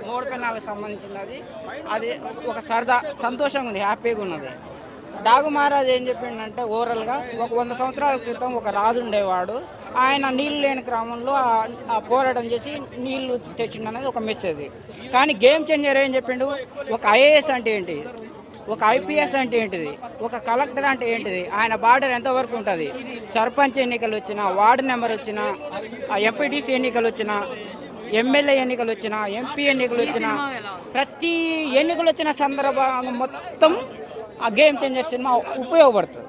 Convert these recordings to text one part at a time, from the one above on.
మూడు పెన్నాలకు సంబంధించింది అది. అది ఒక సరదా సంతోషంగా ఉంది, హ్యాపీగా ఉన్నది. డాగు మహారాజ్ ఏం చెప్పిండంటే ఓవరాల్గా ఒక 100 సంవత్సరాల క్రితం ఒక రాజు ఉండేవాడు. ఆయన నీళ్ళు లేని గ్రామంలో ఆ పోరాటం చేసి నీళ్లు తెచ్చిండు అనేది ఒక మెసేజ్. కానీ గేమ్ చేంజర్ ఏం చెప్పిండు, ఒక ఐఏఎస్ అంటే ఏంటి, ఒక ఐపీఎస్ అంటే ఏంటిది, ఒక కలెక్టర్ అంటే ఏంటిది, ఆయన బార్డర్ ఎంతవరకు ఉంటుంది, సర్పంచ్ ఎన్నికలు వచ్చినా, వార్డు నెంబర్ వచ్చినా, ఎంపీటీసీ ఎన్నికలు వచ్చినా, ఎమ్మెల్యే ఎన్నికలు వచ్చినా, ఎంపీ ఎన్నికలు వచ్చినా, ప్రతి ఎన్నికలు వచ్చిన సందర్భంగా మొత్తం ఆ గేమ్ చేంజర్ సినిమా ఉపయోగపడుతుంది.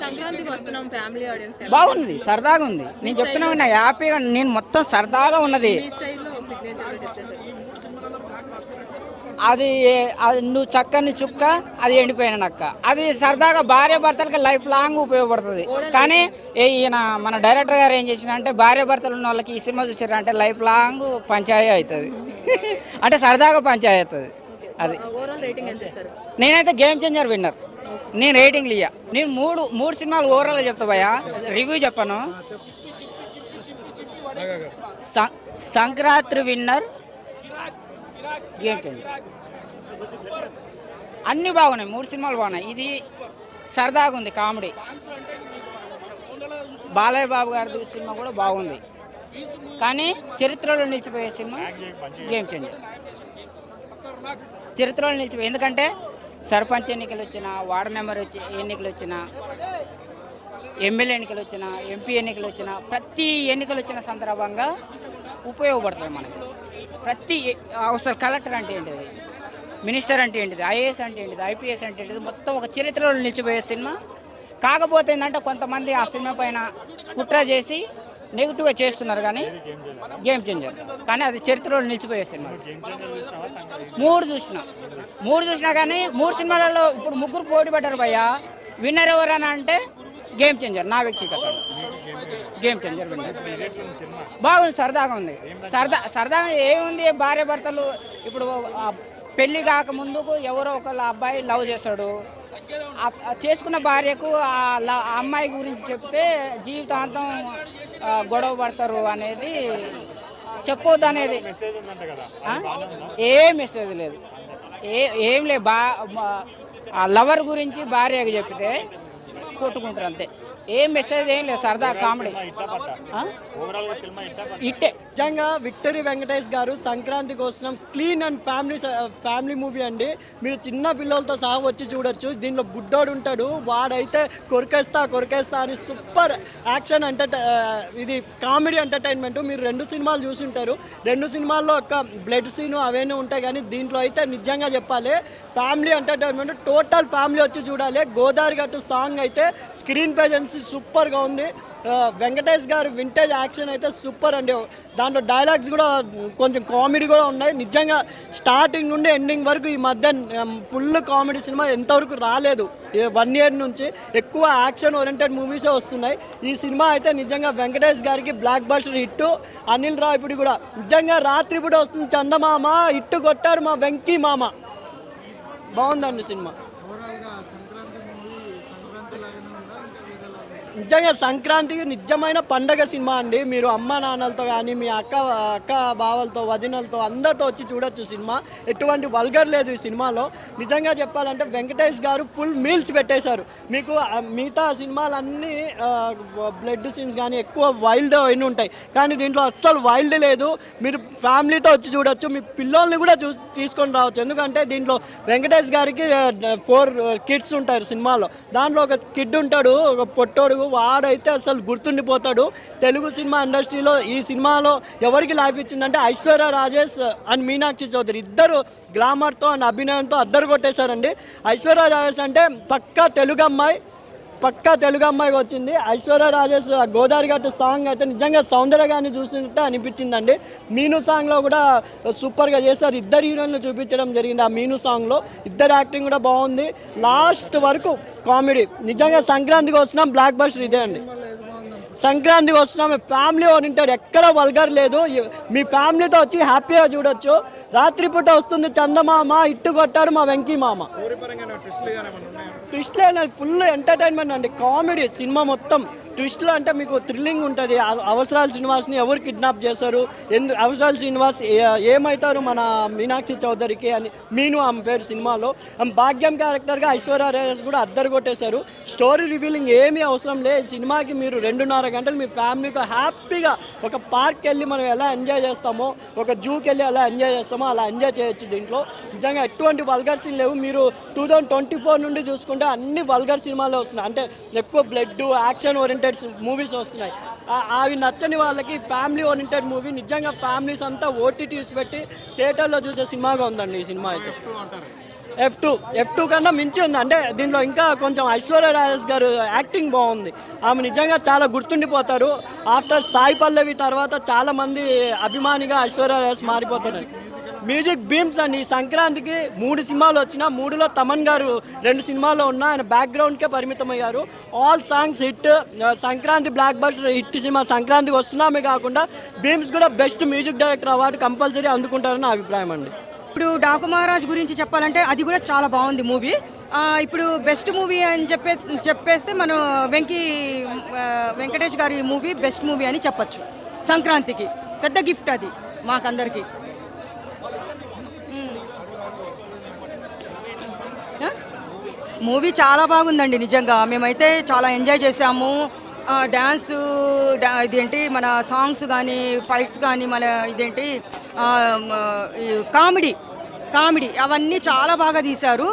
సంక్రాంతికి వస్తున్నాం ఫ్యామిలీ ఆడియన్స్ బాగుంది, సరదాగా ఉంది. నేను చెప్తున్నా ఉన్నా హ్యాపీగా, నేను మొత్తం సరదాగా ఉన్నది. అది అది నువ్వు చక్కని చుక్క, అది ఎండిపోయిన నక్క, అది సరదాగా భార్య భర్తలకి లైఫ్ లాంగ్ ఉపయోగపడుతుంది. కానీ ఈయన మన డైరెక్టర్ గారు ఏం చేసిన అంటే భార్య భర్తలు ఉన్న వాళ్ళకి ఈ సినిమా చూసారంటే లైఫ్ లాంగ్ పంచాయతీ అవుతుంది. అంటే సరదాగా పంచాయతీ అవుతుంది. అది నేనైతే గేమ్ చేంజర్ విన్నర్. నేను రేటింగ్లు ఇయ్య, నేను మూడు సినిమాలు ఓవరాల్గా చెప్తా భయ్యా, రివ్యూ చెప్పను. సంక్రాంతి విన్నర్, గేమ్ చేంజర్, అన్నీ బాగున్నాయి. మూడు సినిమాలు బాగున్నాయి. ఇది సరదాగా ఉంది, కామెడీ. బాలయ్య బాబు గారి సినిమా కూడా బాగుంది. కానీ చరిత్రలో నిలిచిపోయే సినిమా గేమ్ చేంజర్. చరిత్రలో నిలిచిపోయి, ఎందుకంటే సర్పంచ్ ఎన్నికలు వచ్చినా, వార్డు నెంబర్ ఎన్నికలు వచ్చినా, ఎమ్మెల్యే ఎన్నికలు వచ్చినా, ఎంపీ ఎన్నికలు వచ్చినా, ప్రతి ఎన్నికలు వచ్చిన సందర్భంగా ఉపయోగపడుతుంది మనకి. ప్రతి అవసరం కలెక్టర్ అంటే ఏంటిది, మినిస్టర్ అంటే ఏంటిది, ఐఏఎస్ అంటే ఏంటిది, ఐపీఎస్ అంటే ఏంటిది, మొత్తం ఒక చరిత్రలో నిలిచిపోయే సినిమా. కాకపోతే ఏంటంటే కొంతమంది ఆ సినిమా పైన కుట్ర చేసి నెగిటివ్గా చేస్తున్నారు. కానీ గేమ్ చేంజర్, కానీ అది చరిత్రలో నిలిచిపోయే సినిమా. మూడు చూసినా కానీ మూడు సినిమాలలో ఇప్పుడు ముగ్గురు పోటీ పడ్డారు భయ్యా. విన్నర్ ఎవరని అంటే గేమ్ చేంజర్. నా వ్యక్తిగత గేమ్ చేంజర్ విన్నర్. బాగుంది, సరదాగా ఉంది. సరదాగా ఏముంది, భార్య భర్తలు ఇప్పుడు పెళ్ళి కాక ముందుకు ఎవరో ఒకళ్ళ అబ్బాయి లవ్ చేస్తాడు, చేసుకున్న భార్యకు ఆ అమ్మాయి గురించి చెప్తే జీవితాంతం గొడవ పడతారు అనేది చెప్పొద్దు అనేది. ఏ మెసేజ్ లేదు, ఏం లేదు. ఆ లవర్ గురించి భార్యకు చెప్తే కొట్టుకుంటారు అంతే. ఏం మెసేజ్ ఏం లేదు, సరదా కామెడీ ఇట్టే. నిజంగా విక్టరీ వెంకటేష్ గారు సంక్రాంతి కోసం క్లీన్ అండ్ ఫ్యామిలీ మూవీ అండి. మీరు చిన్న పిల్లలతో సహా వచ్చి చూడొచ్చు. దీనిలో బుడ్డోడు ఉంటాడు, వాడైతే కొరికేస్తా అని సూపర్ యాక్షన్ ఇది కామెడీ ఎంటర్టైన్మెంట్. మీరు 2 సినిమాలు చూసి ఉంటారు. 2 సినిమాల్లో ఒక బ్లడ్ సీను అవన్నీ ఉంటాయి, కానీ దీంట్లో అయితే నిజంగా చెప్పాలి ఫ్యామిలీ ఎంటర్టైన్మెంట్. టోటల్ ఫ్యామిలీ వచ్చి చూడాలి. గోదావరి గట్టు సాంగ్ అయితే స్క్రీన్ ప్రెజెన్స్ సూపర్గా ఉంది. వెంకటేష్ గారు వింటేజ్ యాక్షన్ అయితే సూపర్ అండి. దాంట్లో డైలాగ్స్ కూడా కొంచెం కామెడీ కూడా ఉన్నాయి. నిజంగా స్టార్టింగ్ నుండి ఎండింగ్ వరకు ఈ మధ్య ఫుల్ కామెడీ సినిమా ఎంతవరకు రాలేదు. 1 ఇయర్ నుంచి ఎక్కువ యాక్షన్ ఓరియంటెడ్ మూవీసే వస్తున్నాయి. ఈ సినిమా అయితే నిజంగా వెంకటేష్ గారికి block buster hit. Anil Ravipudi కూడా నిజంగా రాత్రిపూట వస్తుంది చందమామ హిట్ కొట్టాడు మా వెంకీ మామ. బాగుందండి సినిమా. నిజంగా సంక్రాంతికి నిజమైన పండగ సినిమా అండి. మీరు అమ్మ నాన్నలతో కానీ మీ అక్క బావలతో వదినలతో అందరితో వచ్చి చూడొచ్చు సినిమా. ఎటువంటి వల్గర్ లేదు ఈ సినిమాలో. నిజంగా చెప్పాలంటే వెంకటేష్ గారు ఫుల్ మీల్స్ పెట్టేశారు. మీకు మిగతా సినిమాలన్నీ బ్లడ్ సీన్స్ కానీ ఎక్కువ వైల్డ్ అయిన ఉంటాయి, కానీ దీంట్లో అస్సలు వైల్డ్ లేదు. మీరు ఫ్యామిలీతో వచ్చి చూడొచ్చు, మీ పిల్లల్ని కూడా తీసుకొని రావచ్చు. ఎందుకంటే దీంట్లో వెంకటేష్ గారికి 4 కిడ్స్ ఉంటారు సినిమాలో. దాంట్లో ఒక కిడ్ ఉంటాడు, ఒక పొట్టోడు, వాడైతే అసలు గుర్తుండిపోతాడు. తెలుగు సినిమా ఇండస్ట్రీలో ఈ సినిమాలో ఎవరికి లైఫ్ ఇచ్చిందంటే ఐశ్వర్య రాజేష్ అండ్ మీనాక్షి చౌదరి. ఇద్దరు గ్లామర్తో అండ్ అభినయంతో అద్దరు కొట్టేశారండి. ఐశ్వర్య రాజేష్ అంటే పక్కా తెలుగు అమ్మాయికి వచ్చింది. ఐశ్వర్య రాజేష్ గోదావరి గట్టు సాంగ్ అయితే నిజంగా సౌందర్యగాన్ని చూసినట్టే అనిపించిందండి. మీను సాంగ్లో కూడా సూపర్గా చేశారు. ఇద్దరు హీరోయిన్లు చూపించడం జరిగింది ఆ మీను సాంగ్లో. ఇద్దరు యాక్టింగ్ కూడా బాగుంది. లాస్ట్ వరకు కామెడీ. నిజంగా సంక్రాంతికి వస్తున్నాం, బ్లాక్ బస్టర్ ఇదే అండి. సంక్రాంతికి వస్తున్నాం, ఫ్యామిలీ ఓరియంటెడ్, ఎక్కడ వల్గర్ లేదు. మీ ఫ్యామిలీతో వచ్చి హ్యాపీగా చూడొచ్చు. రాత్రిపూట వస్తుంది చందమామ హిట్ కొట్టాడు మా వెంకీ మామ. ట్విస్ట్లే ఫుల్ ఎంటర్టైన్మెంట్ అండి, కామెడీ సినిమా మొత్తం ట్విస్ట్లో అంటే మీకు థ్రిల్లింగ్ ఉంటుంది. అవసరాల శ్రీనివాస్ని ఎవరు కిడ్నాప్ చేశారు, అవసరాల శ్రీనివాస్ ఏమవుతారు మన మీనాక్షి చౌదరికి అని మీను ఆమె పేరు సినిమాలో. భాగ్యం క్యారెక్టర్గా ఐశ్వర్య రాజేష్ కూడా అద్దరు కొట్టేశారు. స్టోరీ రివీలింగ్ ఏమీ అవసరం లేదు. సినిమాకి మీరు 2.5 గంటలు మీ ఫ్యామిలీతో హ్యాపీగా ఒక పార్క్కి వెళ్ళి మనం ఎలా ఎంజాయ్ చేస్తామో, ఒక జూకి వెళ్ళి ఎలా ఎంజాయ్ చేస్తామో అలా ఎంజాయ్ చేయొచ్చు. దీంట్లో నిజంగా ఎటువంటి వల్గర్ సీన్ లేవు. మీరు 2024 నుండి చూసుకుంటే అన్ని వల్గర్ సినిమాలు వస్తున్నాయి, అంటే ఎక్కువ బ్లడ్ యాక్షన్ ఓరియంటెడ్ మూవీస్ వస్తున్నాయి. అవి నచ్చని వాళ్ళకి ఫ్యామిలీ ఓరియంటెడ్ మూవీ నిజంగా ఫ్యామిలీస్ అంతా ఓటీటీస్ పెట్టి థియేటర్లో చూసే సినిమాగా ఉందండి ఈ సినిమా అయితే. F2 కన్నా మించి ఉంది. అంటే దీంట్లో ఇంకా కొంచెం ఐశ్వర్య రాజేష్ గారు యాక్టింగ్ బాగుంది. ఆమె నిజంగా చాలా గుర్తుండిపోతారు. ఆఫ్టర్ సాయి పల్లవి తర్వాత చాలామంది అభిమానిగా ఐశ్వర్య రాజేష్ మారిపోతున్నారు. మ్యూజిక్ బీమ్స్ అండి. ఈ సంక్రాంతికి 3 సినిమాలు వచ్చినా 3లో తమన్ గారు 2 సినిమాల్లో ఉన్న ఆయన బ్యాక్గ్రౌండ్కే పరిమితమయ్యారు. All songs hit. Sankranti blockbuster hit సినిమా సంక్రాంతికి వస్తున్నామే కాకుండా బీమ్స్ కూడా best music director award compulsory అందుకుంటారని నా అభిప్రాయం అండి. ఇప్పుడు డాకు మహారాజ్ గురించి చెప్పాలంటే అది కూడా చాలా బాగుంది మూవీ. ఇప్పుడు బెస్ట్ మూవీ అని చెప్పేస్తే మనం వెంకటేష్ గారి మూవీ బెస్ట్ మూవీ అని చెప్పచ్చు. సంక్రాంతికి పెద్ద గిఫ్ట్ అది మాకందరికి. మూవీ చాలా బాగుందండి నిజంగా. మేమైతే చాలా ఎంజాయ్ చేసాము. డ్యాన్సు ఇదేంటి మన సాంగ్స్ కానీ ఫైట్స్ కానీ మన ఇదేంటి కామెడీ అవన్నీ చాలా బాగా తీశారు.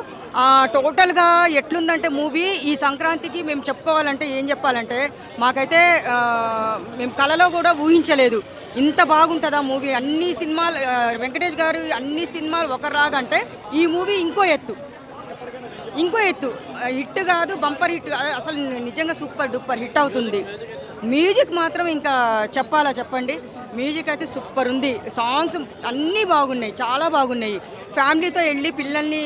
టోటల్గా ఎట్లుందంటే మూవీ ఈ సంక్రాంతికి మేము చెప్పుకోవాలంటే ఏం చెప్పాలంటే మాకైతే మేము కలలో కూడా ఊహించలేదు ఇంత బాగుంటుందా మూవీ. అన్ని సినిమాలు వెంకటేష్ గారు అన్ని సినిమాలు ఒక రాగంటే ఈ మూవీ ఇంకో ఎత్తు హిట్ కాదు, బంపర్ హిట్. అసలు నిజంగా సూపర్ డూపర్ హిట్ అవుతుంది. మ్యూజిక్ మాత్రం ఇంకా చెప్పాలా చెప్పండి. మ్యూజిక్ అయితే సూపర్ ఉంది. సాంగ్స్ అన్నీ బాగున్నాయి, చాలా బాగున్నాయి. ఫ్యామిలీతో వెళ్ళి పిల్లల్ని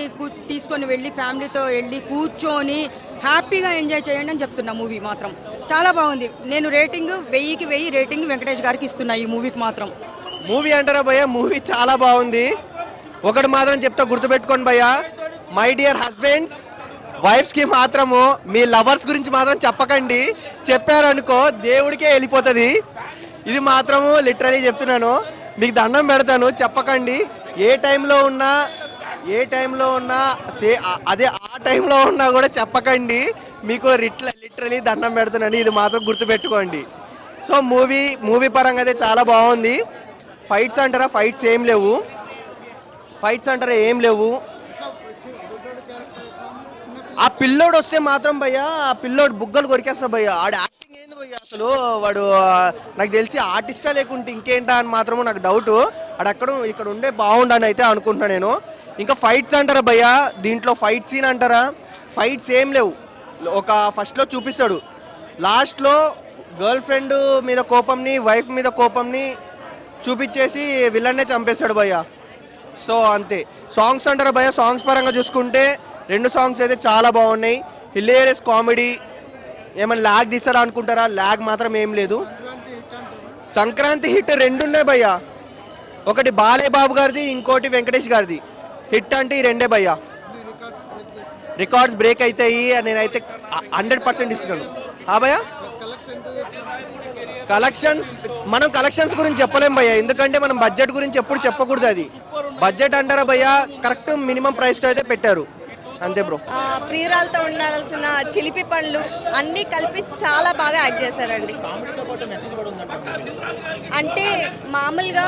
తీసుకొని వెళ్ళి ఫ్యామిలీతో వెళ్ళి కూర్చొని హ్యాపీగా ఎంజాయ్ చేయండి అని చెప్తున్నా. మూవీ మాత్రం చాలా బాగుంది. నేను రేటింగ్ 1000కి 1000 రేటింగ్ వెంకటేష్ గారికి ఇస్తున్నా ఈ మూవీకి మాత్రం. మూవీ అంటారా భయ్యా, మూవీ చాలా బాగుంది. ఒకటి మాత్రం చెప్తా, గుర్తుపెట్టుకోండి భయ్యా, మై డియర్ హస్బెండ్స్, వైఫ్స్కి మాత్రము మీ లవర్స్ గురించి మాత్రం చెప్పకండి. చెప్పారనుకో దేవుడికే వెళ్ళిపోతుంది. ఇది మాత్రము లిటరలీ చెప్తున్నాను, మీకు దండం పెడతాను, చెప్పకండి. ఏ టైంలో ఉన్నా అదే ఆ టైంలో ఉన్నా కూడా చెప్పకండి. మీకు లిటరలీ దండం పెడుతున్నాను, ఇది మాత్రం గుర్తుపెట్టుకోండి. సో మూవీ పరంగా అయితే చాలా బాగుంది. ఫైట్స్ అంటారా ఏం లేవు. ఆ పిల్లోడు వస్తే మాత్రం భయ్యా, ఆ పిల్లోడు బుగ్గలు కొరికేస్తా భయ్యా. ఆడ యాక్టింగ్ ఏంది భయ్యా అసలు. వాడు నాకు తెలిసి ఆర్టిస్టా లేకుంటే ఇంకేంటా అని మాత్రము నాకు డౌట్. ఇక్కడ ఉండే బాగుండని అయితే అనుకుంటున్నా నేను. ఇంకా ఫైట్స్ అంటారా భయ్యా, దీంట్లో ఫైట్ సీన్ అంటారా, ఫైట్స్ ఏం లేవు. ఒక ఫస్ట్లో చూపిస్తాడు, లాస్ట్లో గర్ల్ ఫ్రెండ్ మీద కోపంని వైఫ్ మీద కోపంని చూపించేసి విలన్నే చంపేస్తాడు భయ్యా. సో అంతే. సాంగ్స్ అంటారా భయ్యా, సాంగ్స్ పరంగా చూసుకుంటే 2 సాంగ్స్ అయితే చాలా బాగున్నాయి. Hilarious comedy. ఏమైనా ల్యాగ్ తీస్తారా అనుకుంటారా, ల్యాగ్ మాత్రం ఏం లేదు. సంక్రాంతి హిట్ 2 ఉన్నాయి భయ్యా, ఒకటి బాలయ్య బాబు గారిది, ఇంకోటి వెంకటేష్ గారిది. హిట్ అంటే ఈ 2 భయ్యా. రికార్డ్స్ బ్రేక్ అవుతాయి నేనైతే 100% ఇస్తున్నాను. భయ్యా మనం కలెక్షన్స్ గురించి చెప్పలేం భయ్యా, ఎందుకంటే మనం బడ్జెట్ గురించి ఎప్పుడు చెప్పకూడదు. అది బడ్జెట్ అంటారా భయ్యా, కరెక్ట్ మినిమం ప్రైస్తో అయితే పెట్టారు అంతే బ్రో. ప్రియురాలతో ఉండాల్సిన చిలిపి పనులు అన్నీ కలిపి చాలా బాగా యాక్ట్ చేశారండి. అంటే మామూలుగా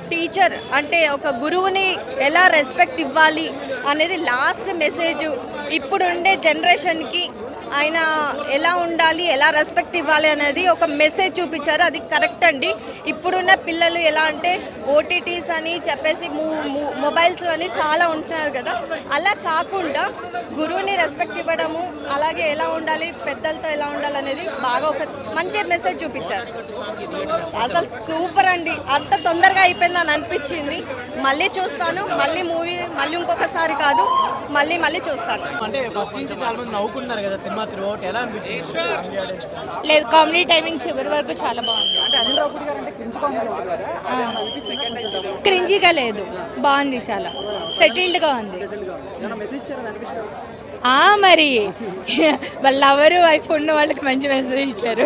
టీచర్ అంటే ఒక గురువుని ఎలా రెస్పెక్ట్ ఇవ్వాలి అనేది లాస్ట్ మెసేజ్. ఇప్పుడుండే జనరేషన్కి ఆయన ఎలా ఉండాలి, ఎలా రెస్పెక్ట్ ఇవ్వాలి అనేది ఒక మెసేజ్ చూపించారు. అది కరెక్ట్ అండి. ఇప్పుడున్న పిల్లలు ఎలా అంటే ఓటీటీస్ అని చెప్పేసి మొబైల్స్ అని చాలా ఉంటున్నారు కదా, అలా కాకుండా గురువుని రెస్పెక్ట్ ఇవ్వడము, అలాగే ఎలా ఉండాలి, పెద్దలతో ఎలా ఉండాలి అనేది బాగా ఒక మంచి మెసేజ్ చూపించారు. అసలు సూపర్ అండి. అంత తొందరగా అయిపోయిందని అనిపించింది. మళ్ళీ చూస్తాను, మూవీ మళ్ళీ ఇంకొకసారి కాదు, మళ్ళీ చూస్తాను. అంటే ఫస్ట్ నుంచి చాలా మంది నవ్వుకున్నారు కదా సినిమా త్రూఅవుట్, ఎలా అనిపించింది? లేదు, కామెడీ టైమింగ్ చివరి వరకు చాలా బాగుంది. అంటే అనిల్ రావుపూడి గారు అంటే క్రింజీగా లేదు, బాగుంది, చాలా సెటిల్డ్గా ఉంది. మెసేజ్ మరి వాళ్ళ లవరు వైఫ్ ఉన్న వాళ్ళకి మంచి మెసేజ్ ఇచ్చారు.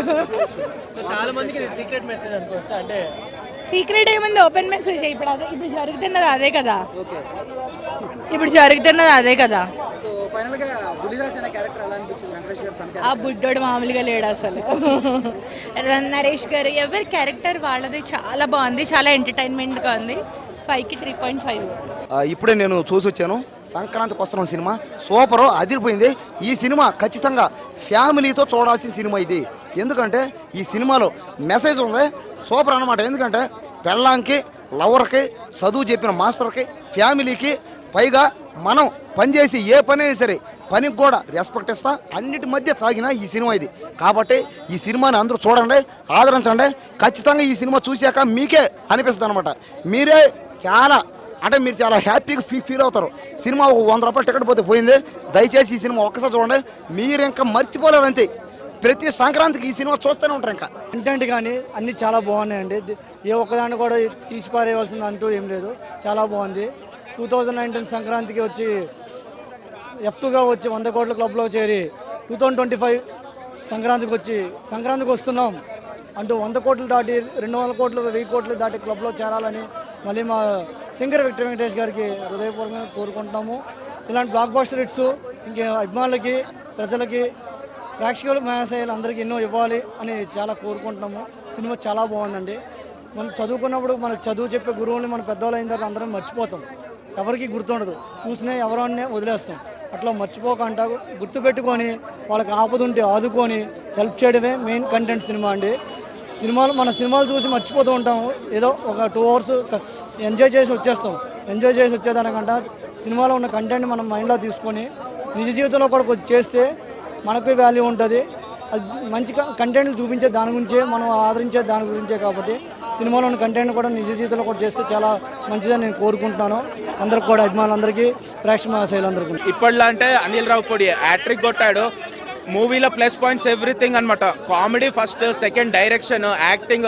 సో చాలా మందికి ఇది సీక్రెట్ మెసేజ్ అనుకోవచ్చా అంటే సీక్రెట్ ఏముంది, ఓపెన్ మెసేజ్. ఇప్పుడు జరుగుతున్నది అదే కదా. ఇప్పుడు జరుగుతున్నది అదే కదా. సో ఫైనల్ గా బుల్లిరాజ్ అనే క్యారెక్టర్ ఎలా అనిపించింది వెంకటేష్ గారు సన్ ఆ బుడ్డోడు మామూలుగా లేడు అసలు. నరేష్ గారు ఎవరి క్యారెక్టర్ వాళ్ళది చాలా బాగుంది, చాలా ఎంటర్టైన్మెంట్గా ఉంది. 5కి 3.5. ఇప్పుడే నేను చూసి వచ్చాను. సంక్రాంతికి వస్తున్న సినిమా సూపర్ అదిరిపోయింది. ఈ సినిమా ఖచ్చితంగా ఫ్యామిలీతో చూడాల్సిన సినిమా ఇది. ఎందుకంటే ఈ సినిమాలో మెసేజ్ ఉంది, సూపర్ అన్నమాట. ఎందుకంటే పెళ్ళాంకి, లవర్కి, చదువు చెప్పిన మాస్టర్కి, ఫ్యామిలీకి, పైగా మనం పనిచేసి ఏ పని అయినా సరే పనికి కూడా రెస్పెక్ట్ ఇస్తా అన్నిటి మధ్య సాగిన ఈ సినిమా ఇది. కాబట్టి ఈ సినిమాని అందరూ చూడండి, ఆదరించండి. ఖచ్చితంగా ఈ సినిమా చూశాక మీకే అనిపిస్తుంది అనమాట. మీరే మీరు చాలా హ్యాపీగా ఫీల్ అవుతారు. సినిమా ఒక 100 రూపాయలు టికెట్ పోతే పోయింది. దయచేసి ఈ సినిమా ఒక్కసారి చూడండి, మీరు ఇంకా మర్చిపోలేరు అంతే. ప్రతి సంక్రాంతికి ఈ సినిమా చూస్తూనే ఉంటారు. ఇంకా కంటెంట్ కానీ అన్నీ చాలా బాగున్నాయండి. ఏ ఒక్కదాన్ని కూడా తీసిపారేయవలసింది అంటూ ఏం లేదు, చాలా బాగుంది. 2019 సంక్రాంతికి వచ్చి F2గా వచ్చి 100 కోట్ల క్లబ్లో చేరి 2025 సంక్రాంతికి వస్తున్నాం అంటూ 100 కోట్లు దాటి 200 కోట్లు 1000 కోట్లు దాటి క్లబ్లో చేరాలని మళ్ళీ మా సింగర్ విక్టర్ వెంకటేష్ గారికి హృదయపూర్వకంగా కోరుకుంటున్నాము. ఇలాంటి బ్లాక్ బాస్టర్ హిట్స్ ఇంకే అభిమానులకి, ప్రజలకి, ప్రేక్షకులు, మహాశయాలు అందరికీ ఎన్నో ఇవ్వాలి అని చాలా కోరుకుంటున్నాము. సినిమా చాలా బాగుందండి. మనం చదువుకున్నప్పుడు మనకు చదువు చెప్పే గురువుని మన పెద్దవాళ్ళు అయిన తర్వాత అందరం మర్చిపోతాం, ఎవరికి గుర్తుండదు, చూసినా ఎవరన్నా వదిలేస్తాం. అట్లా మర్చిపోకుండా గుర్తుపెట్టుకొని వాళ్ళకి ఆపదుంటే ఆదుకొని హెల్ప్ చేయడమే మెయిన్ కంటెంట్ సినిమా అండి. మన సినిమాలు చూసి మర్చిపోతూ ఉంటాము, ఏదో ఒక 2 అవర్స్ ఎంజాయ్ చేసి వచ్చేస్తాం. ఎంజాయ్ చేసి వచ్చేదానికంటే సినిమాలో ఉన్న కంటెంట్ మనం మైండ్లో తీసుకొని నిజ జీవితంలో కూడా కొంచెం చేస్తే మనకు వాల్యూ ఉంటుంది. అది మంచి కంటెంట్ చూపించే దాని గురించే, మనం ఆదరించే దాని గురించే. కాబట్టి సినిమాలో ఉన్న కంటెంట్ కూడా నిజ జీవితంలో కూడా చేస్తే చాలా మంచిదని నేను కోరుకుంటున్నాను. అందరికి కూడా, అభిమానులందరికీ, ప్రేక్షక మహాశైలందరికీ. ఇప్పట్లో అంటే అనిల్ రావిపూడి హ్యాట్రిక్ కొట్టాడు. మూవీలో ప్లస్ పాయింట్స్ ఎవ్రీథింగ్ అనమాట. Comedy first, second direction, acting,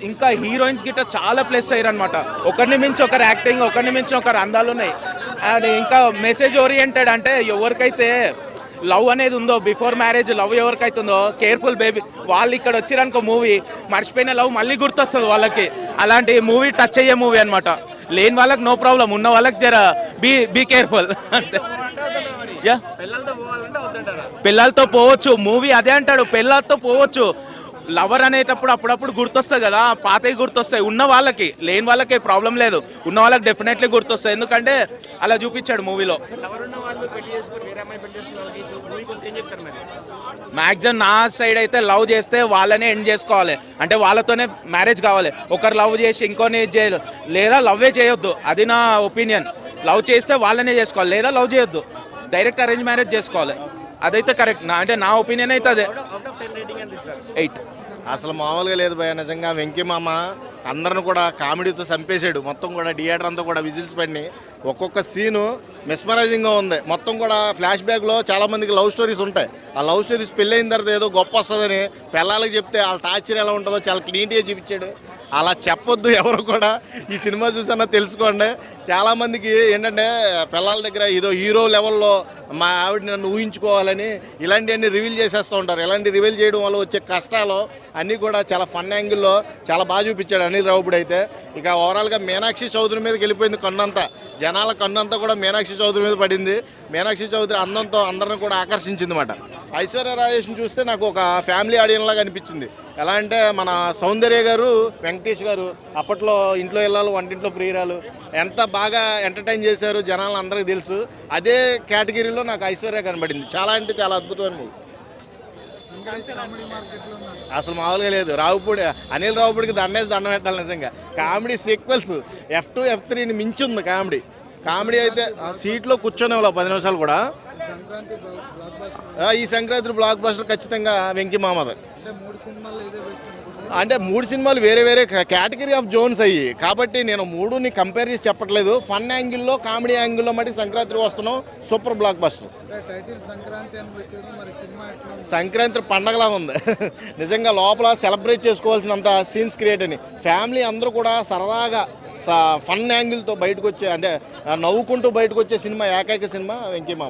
ఇంకా హీరోయిన్స్ గిట్ట చాలా ప్లస్ అయ్యారు అనమాట. ఒకరిని మించి ఒకరు యాక్టింగ్, ఒకరిని మించి ఒకరు అందాలు ఉన్నాయి. అది ఇంకా మెసేజ్ ఓరియంటెడ్. అంటే ఎవరికైతే లవ్ అనేది ఉందో, బిఫోర్ మ్యారేజ్ లవ్ ఎవరికైతే ఉందో, కేర్ఫుల్ బేబీ, వాళ్ళు ఇక్కడ వచ్చిరనుకో మూవీ మర్చిపోయిన లవ్ మళ్ళీ గుర్తొస్తుంది వాళ్ళకి. అలాంటి మూవీ టచ్ అయ్యే మూవీ అనమాట. లేని వాళ్ళకి నో ప్రాబ్లం, ఉన్న వాళ్ళకి జర బీ కేర్ఫుల్ అంతే. పిల్లలతో పోవచ్చు మూవీ, అదే అంటాడు, పిల్లలతో పోవచ్చు. లవర్ అనేటప్పుడు అప్పుడప్పుడు గుర్తొస్తాయి కదా, పాతవి గుర్తొస్తాయి. ఉన్న వాళ్ళకి, లేని వాళ్ళకి ప్రాబ్లం లేదు, ఉన్న వాళ్ళకి డెఫినెట్లీ గుర్తొస్తాయి. ఎందుకంటే అలా చూపించాడు మూవీలో. మ్యాక్సిమం నా సైడ్ అయితే లవ్ చేస్తే వాళ్ళనే ఎండ్ చేసుకోవాలి, అంటే వాళ్ళతోనే మ్యారేజ్ కావాలి. ఒకరు లవ్ చేసి ఇంకోని చేయదు, లేదా లవ్వే చేయొద్దు. అది నా ఒపీనియన్. లవ్ చేస్తే వాళ్ళనే చేసుకోవాలి, లేదా లవ్ చేయొద్దు, డైరెక్ట్ అరేంజ్ మ్యారేజ్ చేసుకోవాలి. అదైతే కరెక్ట్, అంటే నా ఒపీనియన్ అయితే అదే. 8. అసలు మామూలుగా లేదు భయ. నిజంగా వెంకీ మామ అందరిని కూడా కామెడీతో చంపేశాడు. మొత్తం కూడా థియేటర్ అంతా కూడా విజిల్స్ పడినాయి. ఒక్కొక్క సీను మెస్మరైజింగ్గా ఉంది. మొత్తం కూడా ఫ్లాష్ బ్యాక్లో చాలామందికి లవ్ స్టోరీస్ ఉంటాయి. ఆ లవ్ స్టోరీస్ పెళ్ళైన తర్వాత ఏదో గొప్ప వస్తుందని పిల్లలకి చెప్తే వాళ్ళ టార్చర్ ఎలా ఉంటుందో చాలా క్లీన్గా చూపించాడు. అలా చెప్పొద్దు ఎవరు కూడా. ఈ సినిమా చూసన్నా తెలుసుకోండి. చాలామందికి ఏంటంటే పిల్లల దగ్గర ఏదో హీరో లెవెల్లో మా ఆవిడ నన్ను ఊహించుకోవాలని ఇలాంటివన్నీ రివీల్ చేసేస్తూ ఉంటారు. ఇలాంటి రివీల్ చేయడం వల్ల వచ్చే కష్టాలు అన్నీ కూడా చాలా ఫన్ యాంగిల్లో చాలా బాగా చూపించాడు అనిల్ రావిపూడి అయితే. ఇక ఓవరాల్గా మీనాక్షి చౌదరి మీదకి వెళ్ళిపోయింది కన్నంతా. జనాల కన్నంతా కూడా మీనాక్షి చౌదరి మీద పడింది. మీనాక్షి చౌదరి అందంతో అందరిని కూడా ఆకర్షించింది అన్నమాట. ఐశ్వర్య రాజేష్ని చూస్తే నాకు ఒక ఫ్యామిలీ ఆడియన్స్ లాగా అనిపించింది. ఎలా అంటే మన సౌందర్య గారు, వెంకటేష్ గారు అప్పట్లో ఇంట్లో ఇళ్ళాలు వంటింట్లో ప్రియురాలు ఎంత బాగా ఎంటర్టైన్ చేశారు జనాలను అందరికీ తెలుసు. అదే కేటగిరీలో నాకు ఐశ్వర్య కనబడింది. చాలా అంటే చాలా అద్భుతమైన మూవీ. అసలు మామూలుగా లేదు. రావిపూడి అనిల్ రావిపూడికి దండం పెట్టాలి నిజంగా. కామెడీ సీక్వెల్స్ F2, F3ని మించి ఉంది కామెడీ అయితే. సీట్లో కూర్చొని 10 నిమిషాలు కూడా. ఈ సంక్రాంతి బ్లాక్ బస్టర్ ఖచ్చితంగా వెంకీ మామది. అంటే 3 సినిమాలు వేరే వేరే కేటగిరీ ఆఫ్ జోన్స్ అయ్యి, కాబట్టి నేను 3ని కంపేర్ చేసి చెప్పట్లేదు. ఫన్ యాంగిల్లో, కామెడీ యాంగిల్లో మట్టి సంక్రాంతి వస్తున్నాం సూపర్ బ్లాక్ బస్టర్. సంక్రాంతి పండగలా ఉంది నిజంగా. లోపల సెలబ్రేట్ చేసుకోవాల్సినంత సీన్స్ క్రియేట్ అని ఫ్యామిలీ అందరూ కూడా సరదాగా ఫన్ యాంగిల్తో బయటకు వచ్చే, అంటే నవ్వుకుంటూ బయటకు వచ్చే సినిమా, ఏకైక సినిమా వెంకీ మామ.